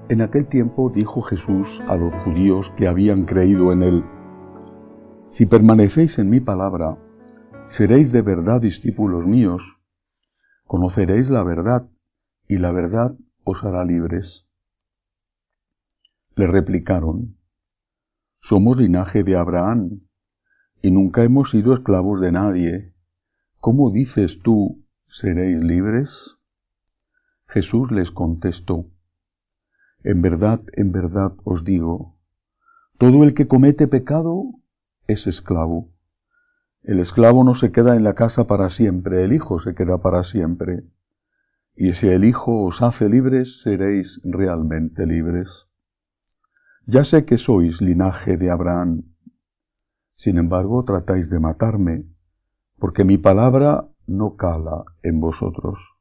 En aquel tiempo dijo Jesús a los judíos que habían creído en él: Si permanecéis en mi palabra, seréis de verdad discípulos míos, conoceréis la verdad, y la verdad os hará libres. Le replicaron: Somos linaje de Abraham, y nunca hemos sido esclavos de nadie. ¿Cómo dices tú, seréis libres? Jesús les contestó: en verdad os digo, todo el que comete pecado es esclavo. El esclavo no se queda en la casa para siempre, el Hijo se queda para siempre. Y si el Hijo os hace libres, seréis realmente libres. Ya sé que sois linaje de Abraham. Sin embargo, tratáis de matarme, porque mi palabra no cala en vosotros.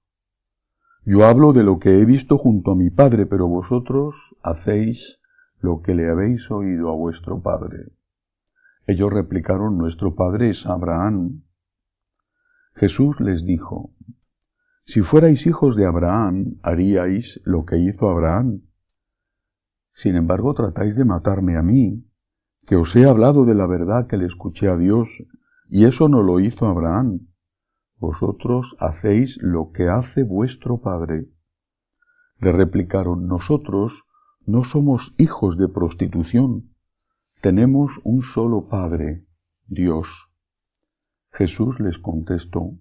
Yo hablo de lo que he visto junto a mi Padre, pero vosotros hacéis lo que le habéis oído a vuestro padre. Ellos replicaron: nuestro padre es Abraham. Jesús les dijo: si fuerais hijos de Abraham, haríais lo que hizo Abraham. Sin embargo, tratáis de matarme a mí, que os he hablado de la verdad que le escuché a Dios, y eso no lo hizo Abraham. Vosotros hacéis lo que hace vuestro padre. Le replicaron: nosotros no somos hijos de prostitución. Tenemos un solo Padre, Dios. Jesús les contestó: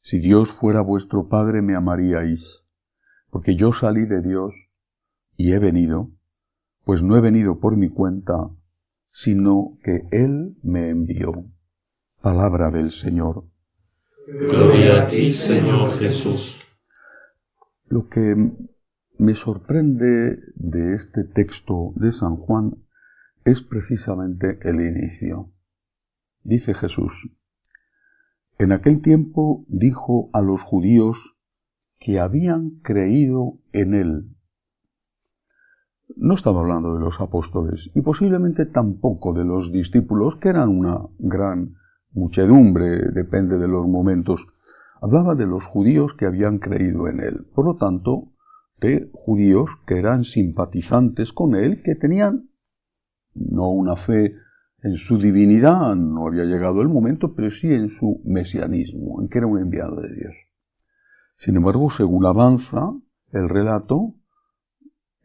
si Dios fuera vuestro Padre, me amaríais, porque yo salí de Dios y he venido, pues no he venido por mi cuenta, sino que Él me envió. Palabra del Señor. Gloria a ti, Señor Jesús. Lo que me sorprende de este texto de San Juan es precisamente el inicio. Dice Jesús: en aquel tiempo dijo a los judíos que habían creído en él. No estaba hablando de los apóstoles y posiblemente tampoco de los discípulos, que eran una gran muchedumbre, depende de los momentos. Hablaba de los judíos que habían creído en él. Por lo tanto, de judíos que eran simpatizantes con él, que tenían no una fe en su divinidad, no había llegado el momento, pero sí en su mesianismo, en que era un enviado de Dios. Sin embargo, según avanza el relato,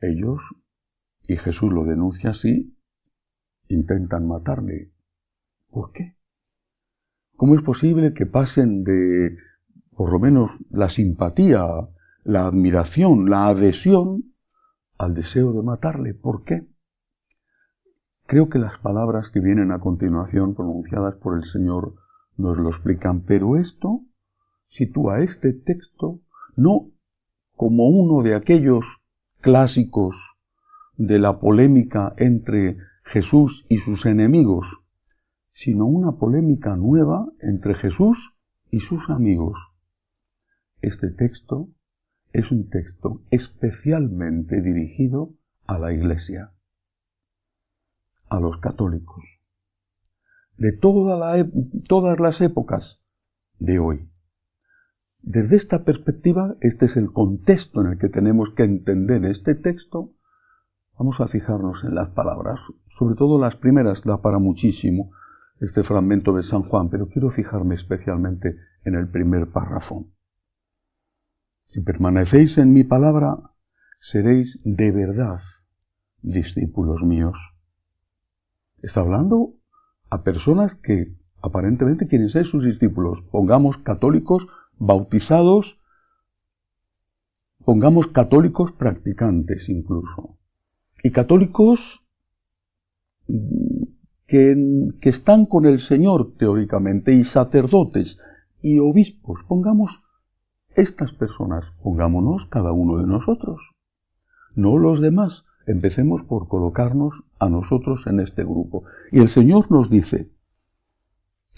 ellos, y Jesús lo denuncia así, intentan matarle. ¿Por qué? ¿Cómo es posible que pasen de, por lo menos, la simpatía, la admiración, la adhesión, al deseo de matarle? ¿Por qué? Creo que las palabras que vienen a continuación, pronunciadas por el Señor, nos lo explican, pero esto sitúa este texto no como uno de aquellos clásicos de la polémica entre Jesús y sus enemigos, sino una polémica nueva entre Jesús y sus amigos. Este texto es un texto especialmente dirigido a la Iglesia, a los católicos, de todas las épocas de hoy. Desde esta perspectiva, este es el contexto en el que tenemos que entender este texto. Vamos a fijarnos en las palabras, sobre todo las primeras, da para muchísimo este fragmento de San Juan, pero quiero fijarme especialmente en el primer párrafo. Si permanecéis en mi palabra, seréis de verdad discípulos míos. Está hablando a personas que aparentemente quieren ser sus discípulos, pongamos católicos bautizados, pongamos católicos practicantes incluso, y católicos que están con el Señor teóricamente, y sacerdotes y obispos, pongamos estas personas, pongámonos cada uno de nosotros, no los demás. Empecemos por colocarnos a nosotros en este grupo. Y el Señor nos dice: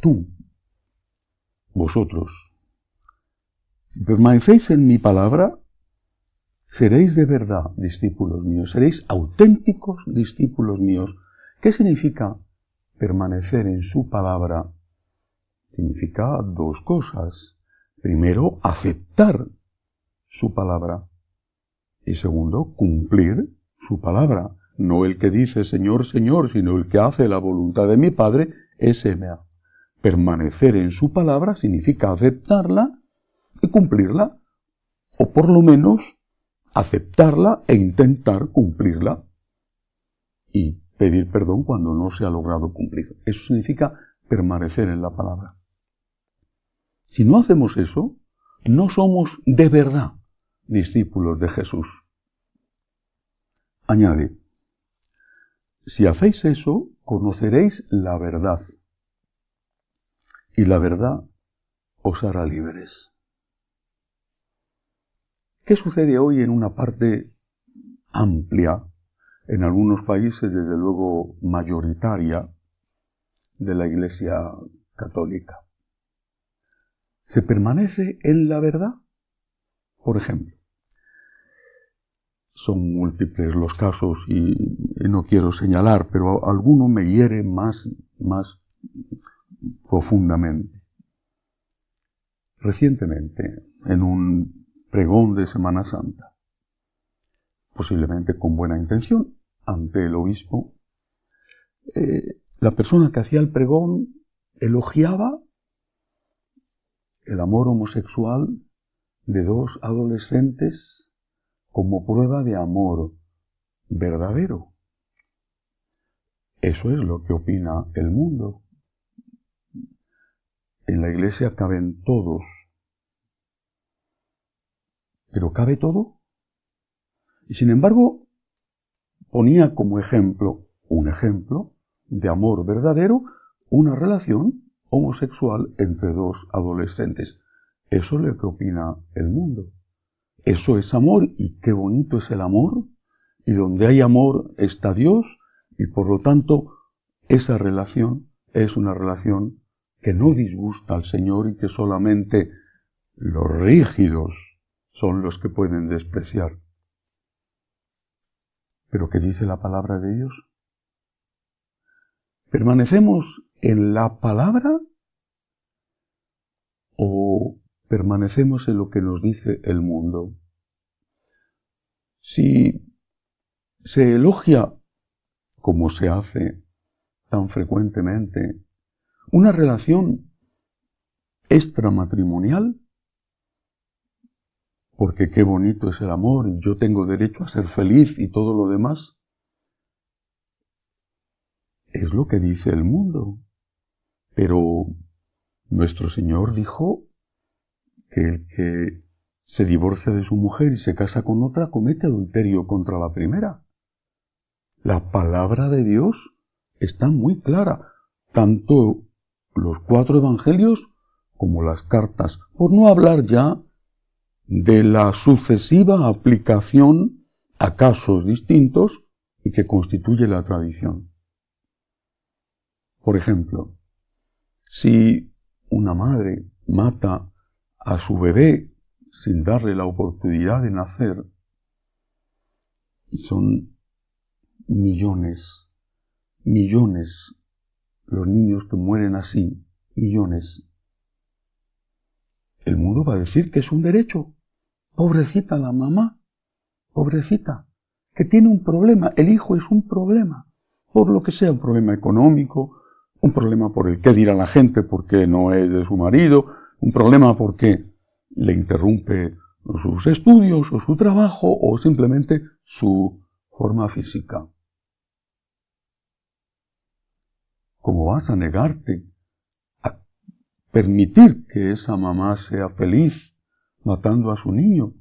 tú, vosotros, si permanecéis en mi palabra, seréis de verdad discípulos míos, seréis auténticos discípulos míos. ¿Qué significa permanecer en su palabra? Significa dos cosas. Primero, aceptar su palabra. Y segundo, cumplir su palabra. No el que dice Señor, Señor, sino el que hace la voluntad de mi Padre, ese me ama. Permanecer en su palabra significa aceptarla y cumplirla, o por lo menos aceptarla e intentar cumplirla y pedir perdón cuando no se ha logrado cumplir. Eso significa permanecer en la palabra. Si no hacemos eso, no somos de verdad discípulos de Jesús. Añade, si hacéis eso, conoceréis la verdad, y la verdad os hará libres. ¿Qué sucede hoy en una parte amplia, en algunos países desde luego mayoritaria, de la Iglesia católica? ¿Se permanece en la verdad? Por ejemplo, son múltiples los casos y no quiero señalar, pero alguno me hiere más profundamente. Recientemente, en un pregón de Semana Santa, posiblemente con buena intención, ante el obispo, la persona que hacía el pregón elogiaba el amor homosexual de dos adolescentes como prueba de amor verdadero. Eso es lo que opina el mundo. En la Iglesia caben todos. ¿Pero cabe todo? Y sin embargo, ponía como ejemplo, un ejemplo de amor verdadero, una relación homosexual entre dos adolescentes. Eso es lo que opina el mundo. Eso es amor, y qué bonito es el amor, y donde hay amor está Dios, y por lo tanto esa relación es una relación que no disgusta al Señor y que solamente los rígidos son los que pueden despreciar. ¿Pero qué dice la palabra de Dios? ¿Permanecemos en la palabra o permanecemos en lo que nos dice el mundo? Si se elogia, como se hace tan frecuentemente, una relación extramatrimonial, porque qué bonito es el amor y yo tengo derecho a ser feliz y todo lo demás, es lo que dice el mundo. Pero nuestro Señor dijo que el que se divorcia de su mujer y se casa con otra comete adulterio contra la primera. La palabra de Dios está muy clara, tanto los 4 evangelios como las cartas, por no hablar ya de la sucesiva aplicación a casos distintos y que constituye la tradición. Por ejemplo, si una madre mata a su bebé sin darle la oportunidad de nacer, y son millones los niños que mueren así, millones, el mundo va a decir que es un derecho. Pobrecita la mamá, pobrecita, que tiene un problema, el hijo es un problema, por lo que sea, un problema económico, un problema por el que dirá la gente porque no es de su marido, un problema porque le interrumpe sus estudios o su trabajo o simplemente su forma física. ¿Cómo vas a negarte a permitir que esa mamá sea feliz matando a su niño?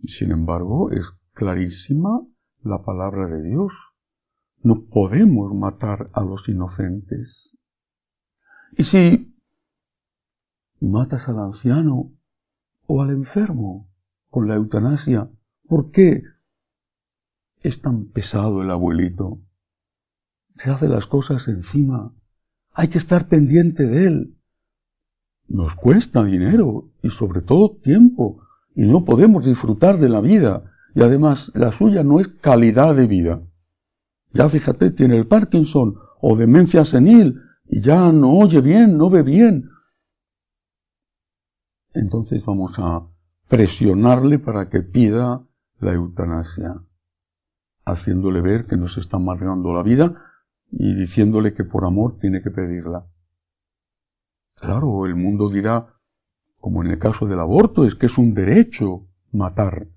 Sin embargo, es clarísima la palabra de Dios. No podemos matar a los inocentes. Y si matas al anciano o al enfermo con la eutanasia, ¿por qué es tan pesado el abuelito? Se hace las cosas encima. Hay que estar pendiente de él. Nos cuesta dinero y sobre todo tiempo. Y no podemos disfrutar de la vida. Y además la suya no es calidad de vida. Ya fíjate, tiene el Parkinson o demencia senil y ya no oye bien, no ve bien. Entonces vamos a presionarle para que pida la eutanasia, haciéndole ver que nos está amargando la vida y diciéndole que por amor tiene que pedirla. Claro, el mundo dirá, como en el caso del aborto, es que es un derecho matar.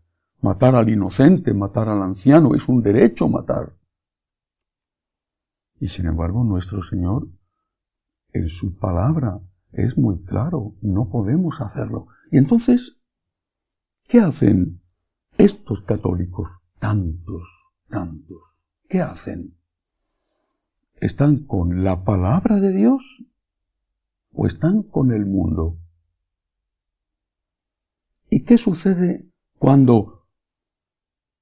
Matar al inocente, matar al anciano, es un derecho matar. Y sin embargo, nuestro Señor, en su palabra, es muy claro, no podemos hacerlo. Y entonces, ¿qué hacen estos católicos? Tantos. ¿Qué hacen? ¿Están con la palabra de Dios o están con el mundo? ¿Y qué sucede cuando,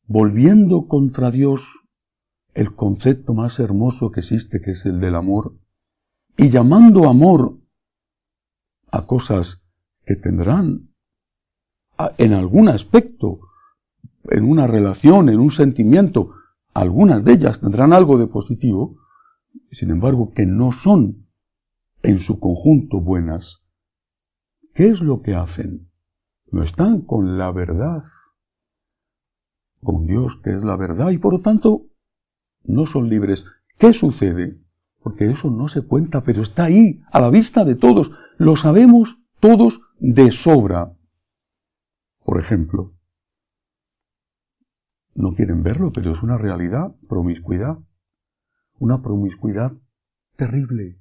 volviendo contra Dios, el concepto más hermoso que existe, que es el del amor, y llamando amor a cosas que tendrán en algún aspecto, en una relación, en un sentimiento, algunas de ellas tendrán algo de positivo, sin embargo que no son en su conjunto buenas? ¿Qué es lo que hacen? No están con la verdad, con Dios que es la verdad, y por lo tanto no son libres. ¿Qué sucede? Porque eso no se cuenta, pero está ahí, a la vista de todos. Lo sabemos todos de sobra. Por ejemplo, no quieren verlo, pero es una realidad, promiscuidad. Una promiscuidad terrible.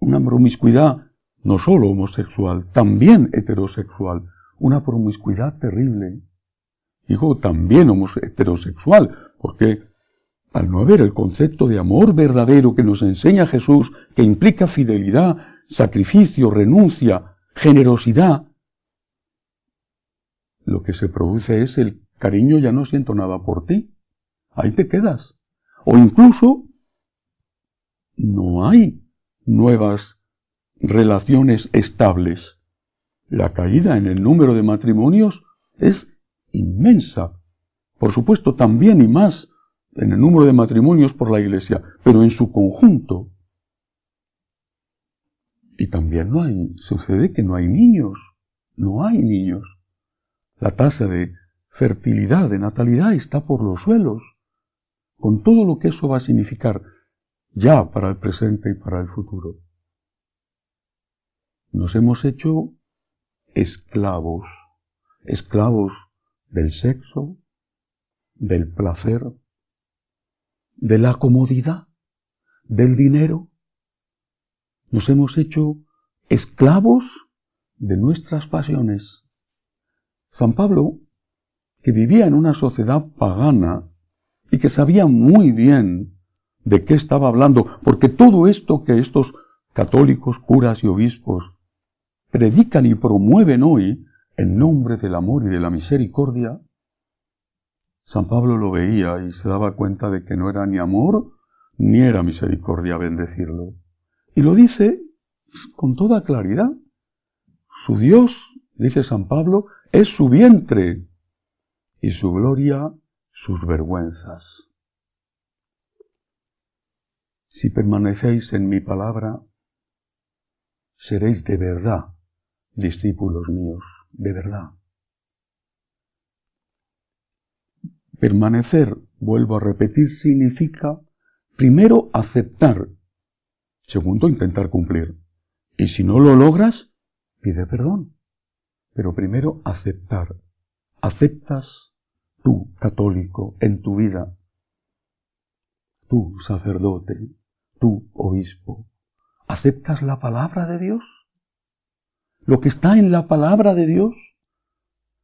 Una promiscuidad no solo homosexual, también heterosexual. Una promiscuidad terrible. Digo también heterosexual, porque al no haber el concepto de amor verdadero que nos enseña Jesús, que implica fidelidad, sacrificio, renuncia, generosidad, lo que se produce es el cariño, ya no siento nada por ti. Ahí te quedas. O incluso no hay nuevas relaciones estables. La caída en el número de matrimonios es inmensa. Por supuesto, también y más en el número de matrimonios por la Iglesia, pero en su conjunto. Y también sucede que no hay niños. La tasa de fertilidad, de natalidad está por los suelos, con todo lo que eso va a significar ya para el presente y para el futuro. Nos hemos hecho esclavos del sexo, del placer, de la comodidad, del dinero. Nos hemos hecho esclavos de nuestras pasiones. San Pablo, que vivía en una sociedad pagana y que sabía muy bien de qué estaba hablando, porque todo esto que estos católicos, curas y obispos predican y promueven hoy en nombre del amor y de la misericordia, San Pablo lo veía y se daba cuenta de que no era ni amor ni era misericordia bendecirlo. Y lo dice con toda claridad. Su Dios, dice San Pablo, es su vientre y su gloria sus vergüenzas. Si permanecéis en mi palabra, seréis de verdad discípulos míos, de verdad. Permanecer, vuelvo a repetir, significa primero aceptar, segundo intentar cumplir. Y si no lo logras, pide perdón. Pero primero aceptar. Aceptas tú, católico, en tu vida, tú, sacerdote, tú, obispo, ¿aceptas la palabra de Dios? ¿Lo que está en la palabra de Dios?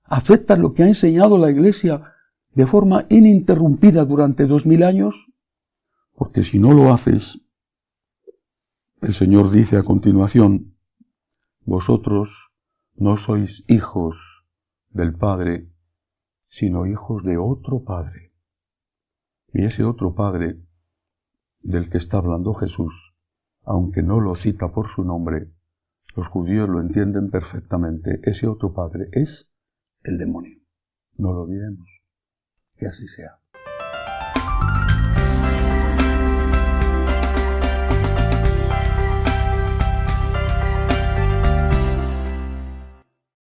¿Aceptas lo que ha enseñado la Iglesia de forma ininterrumpida durante 2000 años? Porque si no lo haces, el Señor dice a continuación, vosotros no sois hijos del Padre, sino hijos de otro Padre. Y ese otro Padre del que está hablando Jesús, aunque no lo cita por su nombre, los judíos lo entienden perfectamente. Ese otro Padre es el demonio. No lo olvidemos. Que así sea.